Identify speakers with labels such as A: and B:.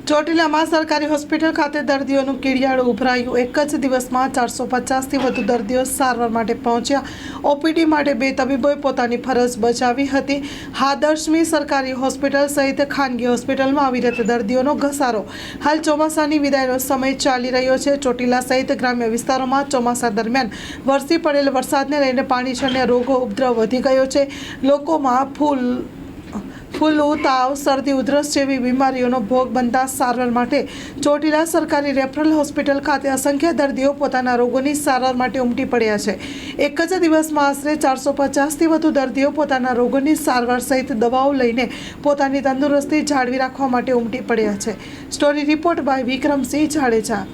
A: ચોટીલામાં સરકારી હોસ્પિટલ ખાતે દર્દીઓનું કીડિયાળું ઉભરાયું। એક જ દિવસમાં 450થી વધુ દર્દીઓ સારવાર માટે પહોંચ્યા। ઓપીડી માટે 2 તબીબોએ પોતાની ફરજ બજાવી હતી। હાદરશમી સરકારી હોસ્પિટલ સહિત ખાનગી હોસ્પિટલમાં અવિરત દર્દીઓનો ઘસારો। હાલ ચોમાસાની વિદાયનો સમય ચાલી રહ્યો છે। ચોટીલા સહિત ગ્રામ્ય વિસ્તારોમાં ચોમાસા દરમિયાન વરસી પડેલ વરસાદને લઈને પાણીજન્ય રોગો ઉપદ્રવ વધી ગયો છે। લોકોમાં ફૂલુ, તાવ, શરદી, ઉધરસ જેવી બીમારીઓનો ભોગ બનતા સારવાર માટે ચોટીલા સરકારી રેફરલ હોસ્પિટલ ખાતે અસંખ્ય દર્દીઓ પોતાના રોગોની સારવાર માટે ઉમટી પડ્યા છે। એક જ દિવસમાં આશરે 450થી વધુ દર્દીઓ પોતાના રોગોની સારવાર સહિત દવાઓ લઈને પોતાની તંદુરસ્તી જાળવી રાખવા માટે ઉમટી પડ્યા છે। Story report by Vikramsinh Jadeja.